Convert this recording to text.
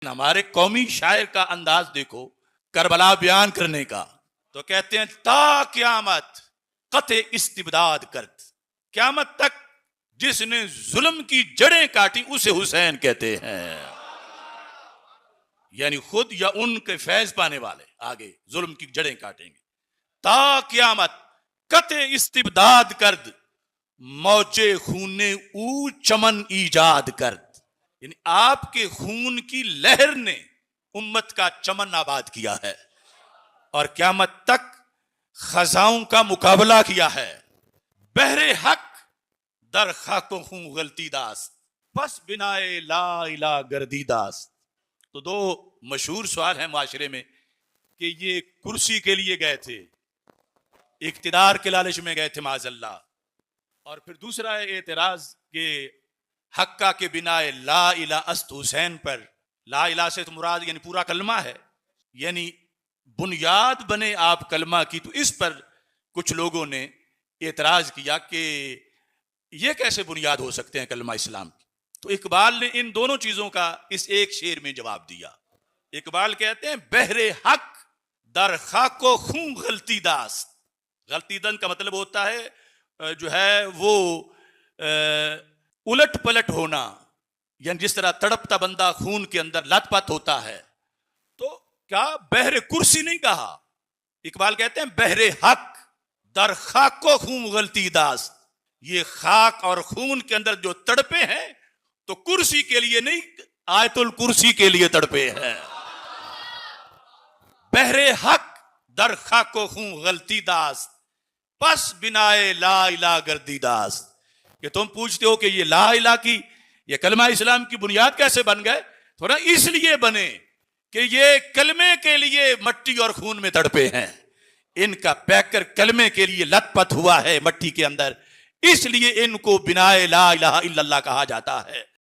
ہمارے قومی شاعر کا انداز دیکھو کربلا بیان کرنے کا، تو کہتے ہیں تا قیامت قطع استبداد کرد، قیامت تک جس نے ظلم کی جڑیں کاٹی اسے حسین کہتے ہیں، یعنی خود یا ان کے فیض پانے والے آگے ظلم کی جڑیں کاٹیں گے۔ تا قیامت قطع استبداد کرد، موجے خون او چمن ایجاد کرد، یعنی آپ کے خون کی لہر نے امت کا چمن آباد کیا ہے اور قیامت تک خزاؤں کا مقابلہ کیا ہے۔ بحر حق در خاک و خون غلطی داست، پس بنائے لا الہ گردی داست۔ تو دو مشہور سوال ہیں معاشرے میں کہ یہ کرسی کے لیے گئے تھے، اقتدار کے لالچ میں گئے تھے معاذ اللہ، اور پھر دوسرا ہے اعتراض کہ حقہ کے بنا لا الہ است حسین پر، لا الہ سے تو مراد یعنی پورا کلمہ ہے، یعنی بنیاد بنے آپ کلمہ کی، تو اس پر کچھ لوگوں نے اعتراض کیا کہ یہ کیسے بنیاد ہو سکتے ہیں کلمہ اسلام کی۔ تو اقبال نے ان دونوں چیزوں کا اس ایک شعر میں جواب دیا۔ اقبال کہتے ہیں بحر حق در خاک و خون غلطی داست، غلطی دن کا مطلب ہوتا ہے جو ہے وہ الٹ پلٹ ہونا، یعنی جس طرح تڑپتا بندہ خون کے اندر لت پت ہوتا ہے۔ تو کیا بحر کرسی نہیں کہا، اقبال کہتے ہیں بحر حق در خاک و خون غلطی داست، یہ خاک اور خون کے اندر جو تڑپے ہیں تو کرسی کے لیے نہیں، آیت الکرسی کے لیے تڑپے ہیں۔ بحر حق در خاک و خون غلطی داست، پس بنائے لا الہ گردی داست۔ کہ تم پوچھتے ہو کہ یہ لا الہ کی، یہ کلمہ اسلام کی بنیاد کیسے بن گئے، تھوڑا اس لیے بنے کہ یہ کلمے کے لیے مٹی اور خون میں تڑپے ہیں، ان کا پیکر کلمے کے لیے لت پت ہوا ہے مٹی کے اندر، اس لیے ان کو بنائے لا الہ الا اللہ کہا جاتا ہے۔